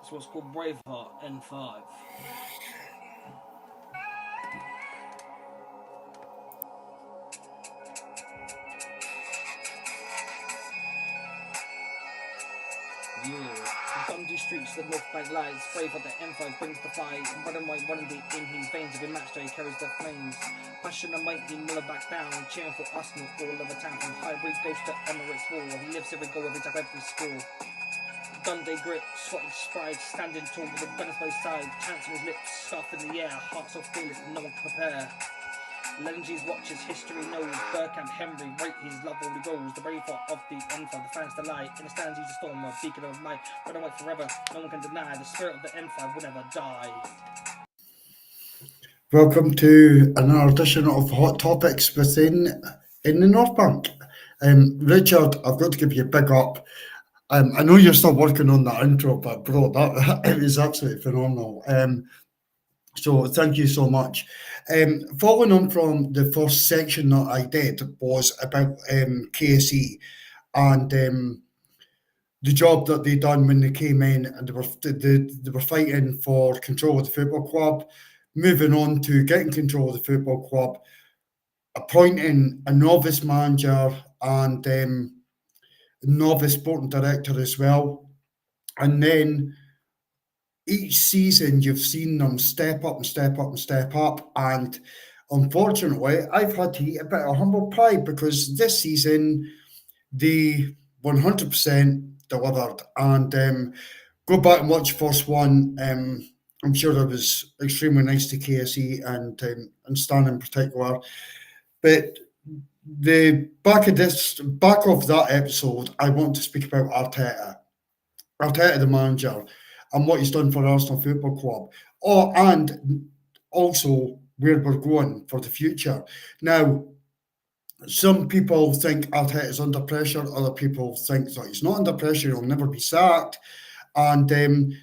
It's what's called Braveheart N5. Yeah. The Dundee streets, the North Bank lights, Braveheart the M5 brings the fight. Red and white running deep in his veins, every match day carries the flames. Passion and mighty Miller back down, cheering for Arsenal all over town. From Highbury goes to Emirates Wall, he lives every goal, every tap, every score. Dundee grit, Scottish pride, standing tall with the gunners both sides, chants on his lips, scarf in the air, heart so fearless no one can compare. Lenges watches, history knows, Bergkamp, Henry, rate his love all he goes. The brave heart of the M5, the fans delight. In the stands he's a storm, a beacon of light. Red and white forever, no one can deny. The spirit of the M5 will never die. Welcome to another edition of Hot Topics in the North Bank. Richard, I've got to give you a big up. I know you're still working on that intro, but bro, that it was absolutely phenomenal. So thank you so much. Following on from the first section that I did was about KSE and the job that they done when they came in, and they were fighting for control of the football club, moving on to getting control of the football club, appointing a novice manager and novice sporting director as well, and then each season you've seen them step up and step up and step up. And unfortunately, I've had to eat a bit of humble pie because this season they 100% delivered. And go back and watch first one. I'm sure it was extremely nice to KSE and Stan in particular. But the back of that episode, I want to speak about Arteta, the manager, and what he's done for Arsenal Football Club. And also where we're going for the future. Now, some people think Arteta is under pressure. Other people think that he's not under pressure. He'll never be sacked. And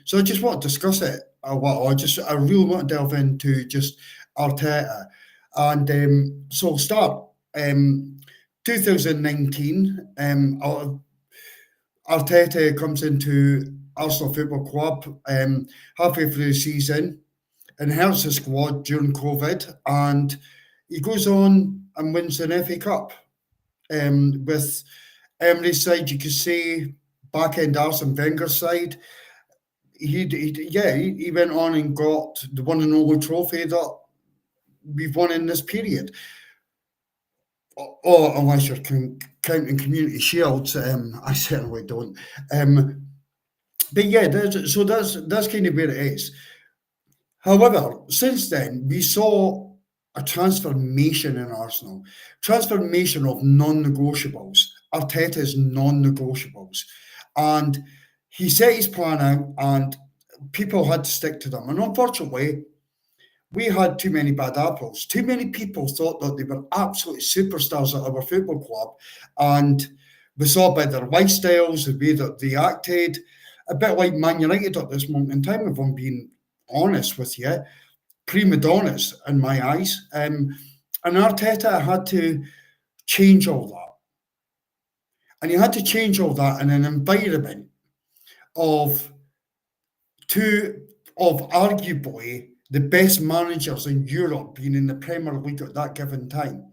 so I just want to discuss it a while. I really want to delve into just Arteta. And so I'll start. 2019, Arteta comes into Arsenal Football Club halfway through the season, inherits the squad during COVID, and he goes on and wins an FA Cup. With Emery's side, you could say back end Arsene Wenger's side, he went on and got the one and only trophy that we've won in this period. Or unless you're counting Community Shields, I certainly don't. But yeah, that's kind of where it is. However, since then, we saw a transformation in Arsenal, transformation of non-negotiables, Arteta's non-negotiables. And he set his plan out and people had to stick to them. And unfortunately, we had too many bad apples. Too many people thought that they were absolute superstars at our football club. And we saw by their lifestyles, the way that they acted, a bit like Man United at this moment in time, if I'm being honest with you, prima donnas in my eyes. And Arteta had to change all that. And he had to change all that in an environment of arguably the best managers in Europe being in the Premier League at that given time.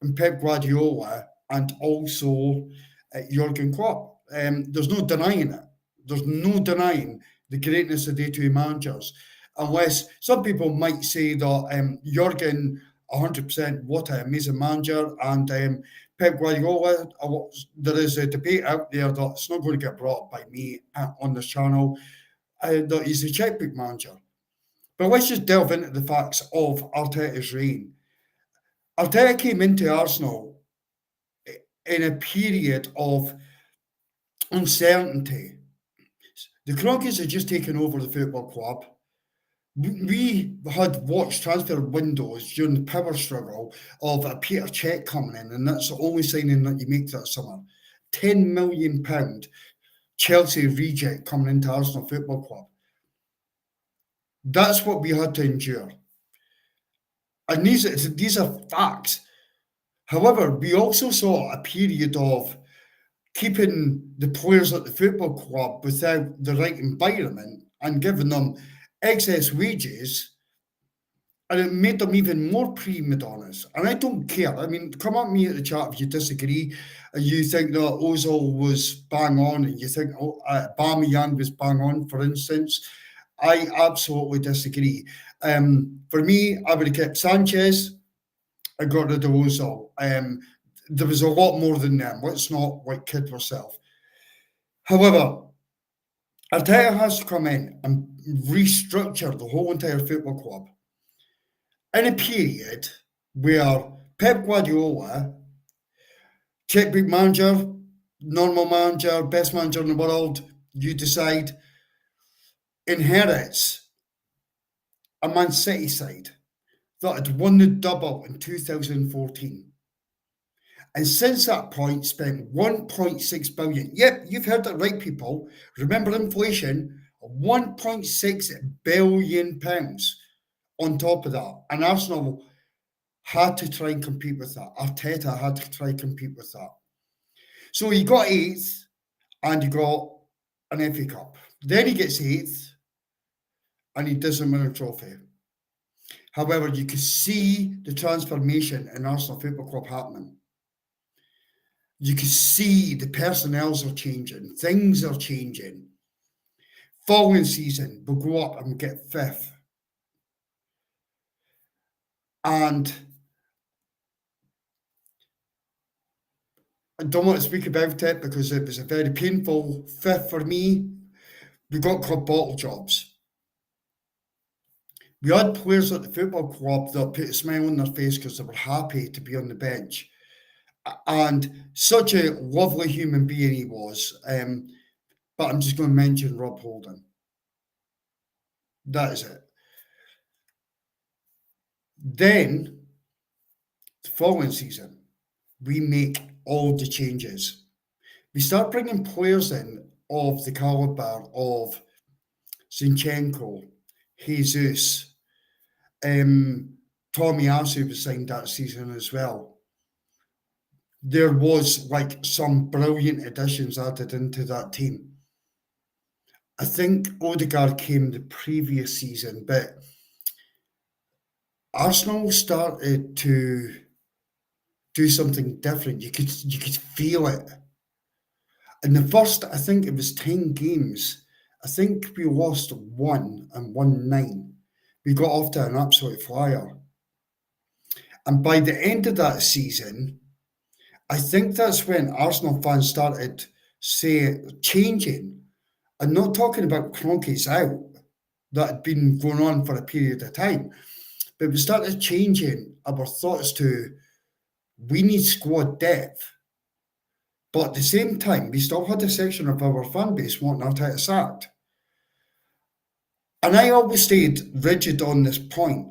And Pep Guardiola and also Jurgen Klopp. There's no denying it. There's no denying the greatness of the two managers. Unless some people might say that Jurgen, 100%, what an amazing manager, and Pep Guardiola, there is a debate out there that's not going to get brought up by me on this channel, that he's a checkbook manager. But let's just delve into the facts of Arteta's reign. Arteta came into Arsenal in a period of uncertainty. The Kroenkes had just taken over the football club. We had watched transfer windows during the power struggle of a Peter Cech coming in, and that's the only signing that you make that summer. £10 million Chelsea reject coming into Arsenal Football Club. That's what we had to endure. And these are facts. However, we also saw a period of keeping the players at the football club without the right environment and giving them excess wages, and it made them even more prima donnas. And I don't care. I mean, come at me at the chat if you disagree and you think that Ozil was bang on and you think Aubameyang was bang on, for instance. I absolutely disagree. For me, I would have kept Sanchez. I got rid of Ozil. There was a lot more than them. Let's not kid ourselves. However, Arteta has to come in and restructure the whole entire football club in a period where Pep Guardiola, checkbook manager, normal manager, best manager in the world, you decide, inherits a Man City side that had won the double in 2014. And since that point, spent 1.6 billion. Yep, you've heard it right, people. Remember inflation, 1.6 billion pounds on top of that. And Arsenal had to try and compete with that. Arteta had to try and compete with that. So he got 8th and he got an FA Cup. Then he gets 8th and he doesn't win a trophy. However, you can see the transformation in Arsenal Football Club happening. You can see the personnels are changing. Things are changing. Following season, we'll go up and get 5th. And I don't want to speak about it because it was a very painful 5th for me. We got club bottle jobs. We had players at the football club that put a smile on their face because they were happy to be on the bench. And such a lovely human being he was. But I'm just going to mention Rob Holding. That is it. Then, the following season, we make all the changes. We start bringing players in of the caliber of Zinchenko, Jesus, Tomiyasu was signed that season as well. There was some brilliant additions added into that team. I think Odegaard came the previous season, but Arsenal started to do something different. You could feel it. In the first, I think it was 10 games, I think we lost 1 and won 9. We got off to an absolute flyer. And by the end of that season, I think that's when Arsenal fans started changing. I'm not talking about Kroenke's out. That had been going on for a period of time. But we started changing our thoughts to, we need squad depth. But at the same time, we still had a section of our fan base wanting Arteta sacked. And I always stayed rigid on this point.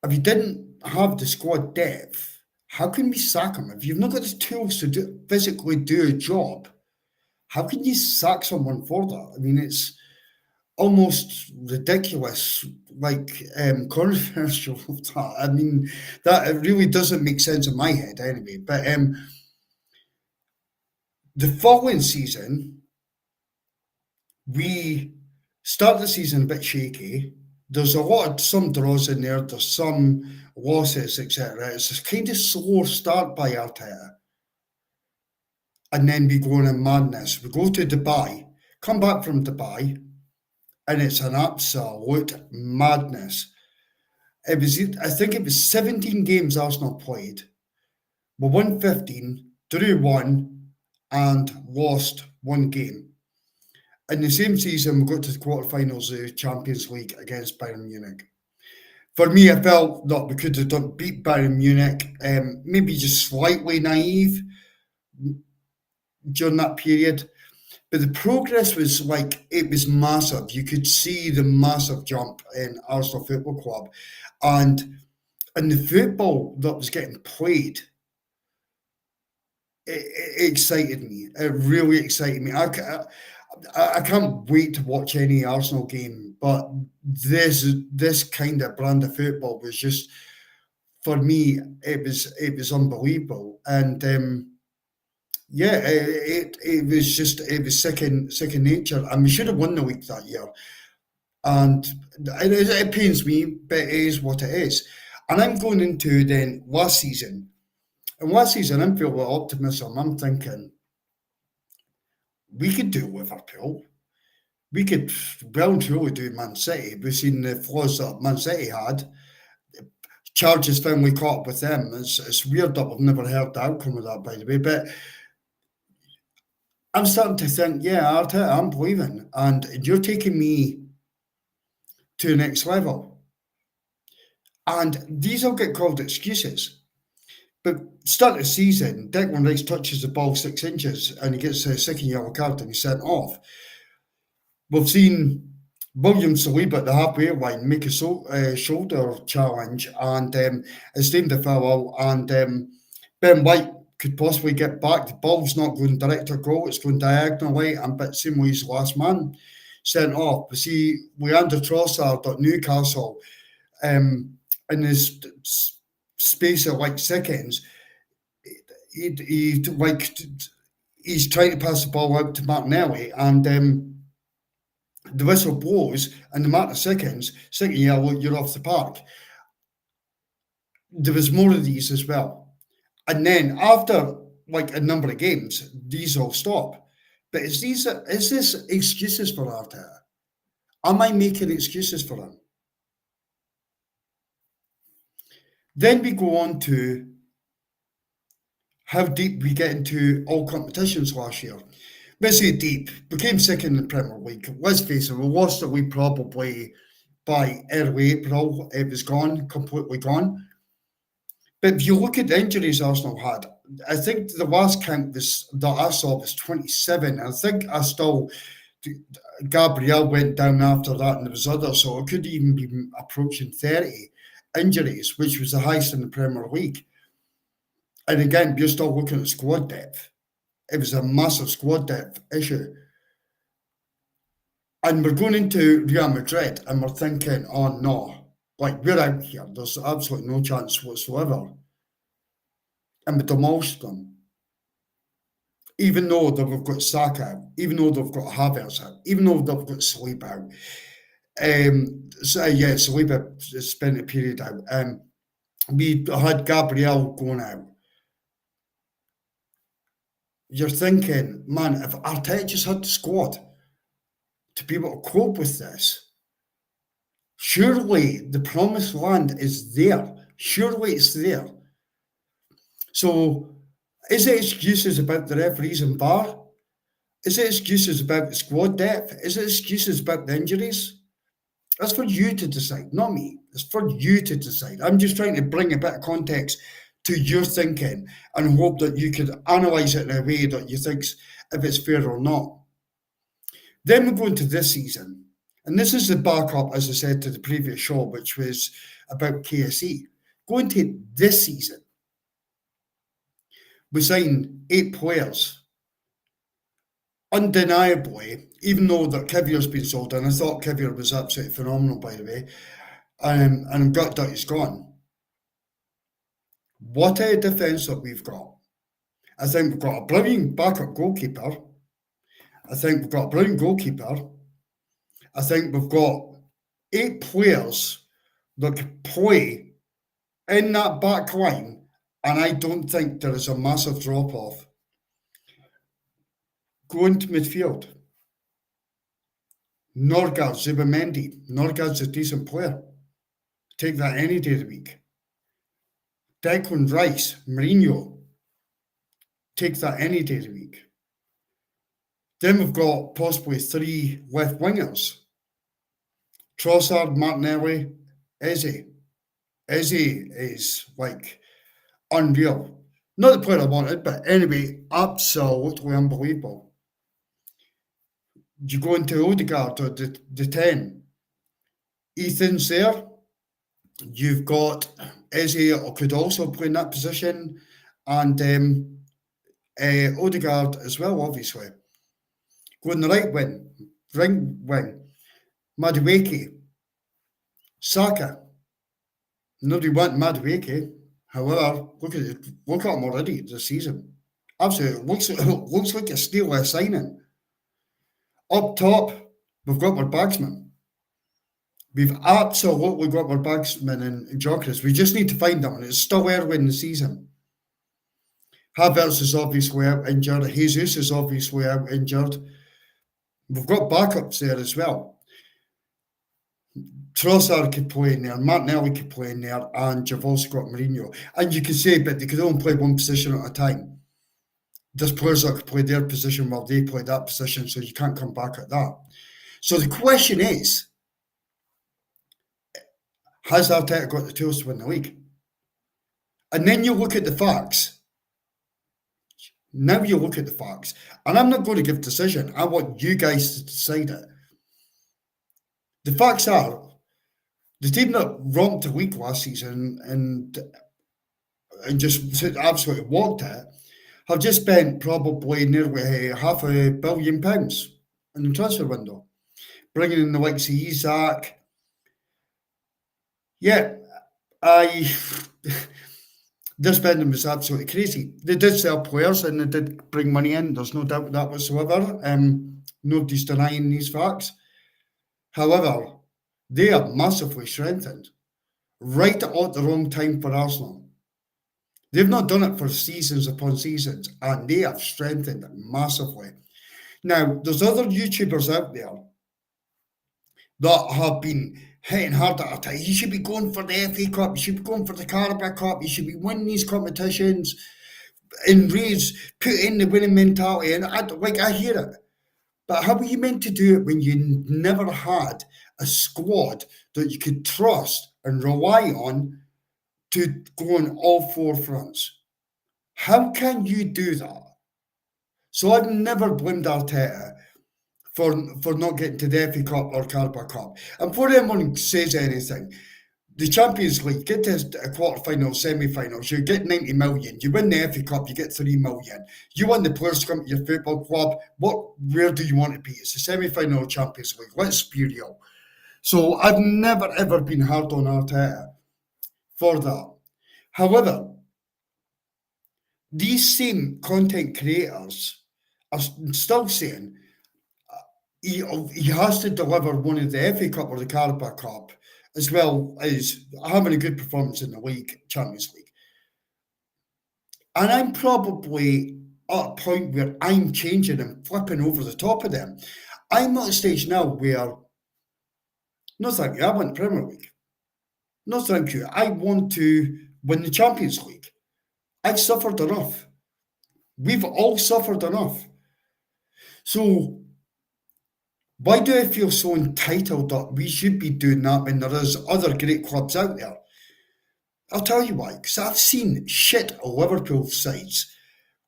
If you didn't have the squad depth, how can we sack him? If you've not got the tools to physically do a job, how can you sack someone for that? I mean, it's almost ridiculous, controversial. I mean, that it really doesn't make sense in my head anyway. But the following season, we start the season a bit shaky. There's some draws in there, there's some losses, etc. It's a kind of slow start by Arteta. And then we go on a madness. We go to Dubai, come back from Dubai, and it's an absolute madness. I think it was 17 games Arsenal played. We won 15, drew 1, and lost 1 game. In the same season, we got to the quarterfinals of the Champions League against Bayern Munich. For me, I felt that we could have beat Bayern Munich, maybe just slightly naive during that period. But the progress was it was massive. You could see the massive jump in Arsenal Football Club. And the football that was getting played, it excited me. It really excited me. I can't wait to watch any Arsenal game, but this kind of brand of football was just, for me, it was unbelievable. And Yeah, it was just it was second nature, and we should have won the league that year. And it pains me, but it is what it is. And I'm going into then last season, and last season I'm filled with optimism. I'm thinking we could do Liverpool. We could well and truly do Man City. We've seen the flaws that Man City had. Charges finally caught up with them. It's weird that we've never heard the outcome of that, by the way. But I'm starting to think, yeah, Arteta, I'm believing. And you're taking me to the next level. And these will get called excuses. But start of the season, Declan Rice touches the ball 6 inches and he gets a second yellow card and he's sent off. We've seen William Saliba at the halfway line make a shoulder challenge and it's deemed a foul. And Ben White could possibly get back. The ball's not going direct to goal, it's going diagonally, and but Simoy's last man sent off. We see Leandro Trossard at Newcastle in this space of like seconds. He's trying to pass the ball out to Martinelli, and the whistle blows, and the matter of seconds, second yellow, you're off the park. There was more of these as well. And then after like a number of games, these all stop. But is this excuses for Arteta? Am I making excuses for him? Then we go on to how deep we get into all competitions last year. Let's say deep. Became second in the Premier League. Let's face it, we lost the league probably by early April. It was gone, completely gone. But if you look at the injuries Arsenal had, I think the last count that I saw was 27. I think Gabriel went down after that, and there was others, so it could even be approaching 30 injuries, which was the highest in the Premier League. And again, you're still looking at squad depth. It was a massive squad depth issue. And we're going into Real Madrid and we're thinking, oh no, like we're out here. There's absolutely no chance whatsoever. And we demolished them. Even though they've got Saka out, even though they've got Havertz out, even though they've got Sleep out. Saliba spent a period out. We had Gabriel going out. You're thinking, man, if Arteta just had the squad to be able to cope with this, surely the promised land is there. Surely it's there. So, is it excuses about the referees and VAR? Is it excuses about the squad depth? Is it excuses about the injuries? That's for you to decide, not me. It's for you to decide. I'm just trying to bring a bit of context to your thinking and hope that you could analyse it in a way that you think if it's fair or not. Then we go into this season. And this is the backup, as I said, to the previous show, which was about KSE. Going to this season, we signed 8 players. Undeniably, even though that Kivier's been sold, and I thought Kivier was absolutely phenomenal, by the way, and I'm glad that he's gone. What a defence that we've got. I think we've got a brilliant backup goalkeeper. I think we've got a brilliant goalkeeper. I think we've got 8 players that could play in that back line, and I don't think there is a massive drop-off. Going to midfield. Norgard, Zubimendi. Norgard's a decent player. Take that any day of the week. Declan Rice, Mourinho. Take that any day of the week. Then we've got possibly 3 left wingers. Trossard, Martinelli, Eze. Eze is like unreal. Not the player I wanted, but anyway, absolutely unbelievable. You go into Odegaard or the 10. Ethan's there. You've got Eze could also play in that position, and Odegaard as well, obviously. Go on the right wing, Madueke, Saka. Nobody wanted Madueke. However, look at him already this season. Absolutely. Looks like a steal signing. Up top, we've got our bagsman. We've absolutely got our bagsman in Jokeris. We just need to find them, and it's still early in the season. Havertz is obviously out injured. Jesus is obviously out injured. We've got backups there as well. Trossard could play in there, Martinelli could play in there, and you've also got Mourinho. And you can say, but they could only play one position at a time. There's players that could play their position while they play that position, so you can't come back at that. So the question is, has Arteta got the tools to win the league? And then you look at the facts. Now you look at the facts. And I'm not going to give a decision. I want you guys to decide it. The facts are, the team that romped the league last season and just absolutely walked it have just spent probably nearly £500 million in the transfer window. Bringing in the likes of Isaac. Yeah, their spending was absolutely crazy. They did sell players and they did bring money in. There's no doubt that whatsoever. Nobody's denying these facts. However, they are massively strengthened right at the wrong time for Arsenal. They've not done it for seasons upon seasons, and they have strengthened massively. Now, there's other YouTubers out there that have been hitting hard at Arteta. You should be going for the FA Cup, you should be going for the Carabao Cup, you should be winning these competitions, and put in the winning mentality. And I hear it. But how are you meant to do it when you never had a squad that you could trust and rely on to go on all four fronts? How can you do that? So I've never blamed Arteta for not getting to the FA Cup or Carabao Cup. And before anyone says anything, the Champions League, get to a quarter-final, semi-finals, you get 90 million. You win the FA Cup, you get 3 million. You want the players to come to your football club. Where do you want to be? It's the semi-final of Champions League. Let's be real. So I've never, ever been hard on Arteta for that. However, these same content creators are still saying he has to deliver one of the FA Cup or the Carabao Cup, as well as having a good performance in the league, Champions League. And I'm probably at a point where I'm changing and flipping over the top of them. I'm at a stage now where, no thank you, I want the Premier League. No thank you, I want to win the Champions League. I've suffered enough. We've all suffered enough. So why do I feel so entitled that we should be doing that when there is other great clubs out there? I'll tell you why, because I've seen shit Liverpool sides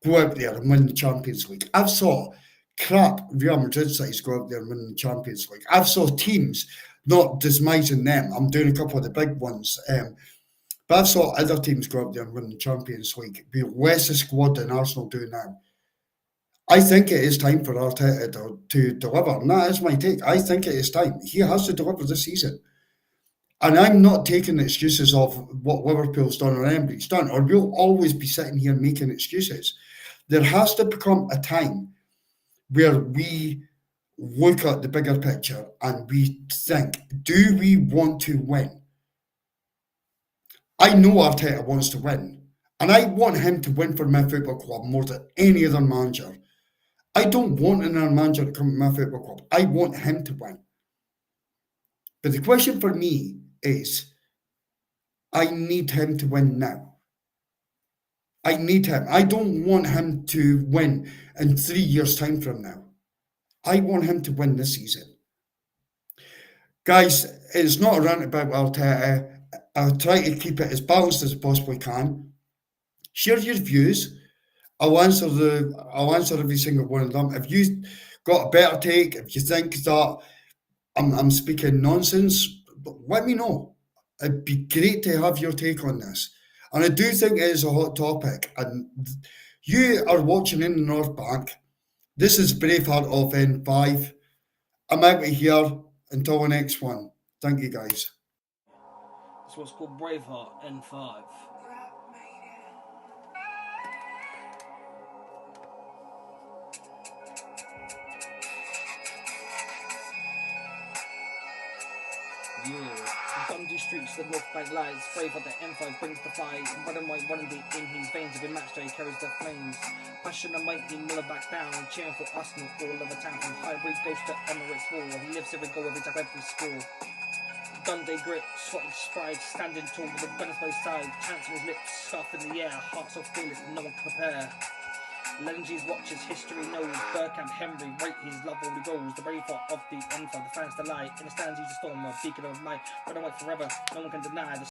go out there and win the Champions League. I've saw crap Real Madrid sides go out there and win the Champions League. I've saw teams, not dismising them, I'm doing a couple of the big ones, but I've saw other teams go out there and win the Champions League, be less a squad than Arsenal do now. I think it is time for Arteta to deliver, and that is my take. I think it is time. He has to deliver this season. And I'm not taking excuses of what Liverpool's done or anybody's done, or we'll always be sitting here making excuses. There has to become a time where we look at the bigger picture and we think, do we want to win? I know Arteta wants to win, and I want him to win for my football club more than any other manager. I don't want another manager to come to my football club. I want him to win. But the question for me is, I need him to win now. I need him. I don't want him to win in 3 years' time from now. I want him to win this season. Guys, it's not a rant about Arteta. I'll try to keep it as balanced as I possibly can. Share your views. I'll answer every single one of them. If you got a better take, if you think that I'm speaking nonsense, let me know. It'd be great to have your take on this. And I do think it is a hot topic. And you are watching in the North Bank. This is Braveheart of N5. I'm out of here. Until the next one. Thank you, guys. It's what's called Braveheart N5. Yeah, Dundee streets, the North Bank lights, brave at the M5 brings the fight. Red and white, running deep in his veins. Every match day carries the flames. Passion and mighty, never back down. Cheering for Arsenal all over town. From Highbury goes to Emirates Wall. He lives every goal, every tap, every score. Dundee grit, Scottish pride, standing tall with the gunners by his side. Chants on his lips, scarf in the air. Heart so fearless, no one can prepare. Lenzi's watches, history knows. Bergkamp, Henry, rate his love all he goes. The brave heart of the N5, the fans delight. In the stands he's a storm, a beacon of light. Red and white forever, no one can deny. The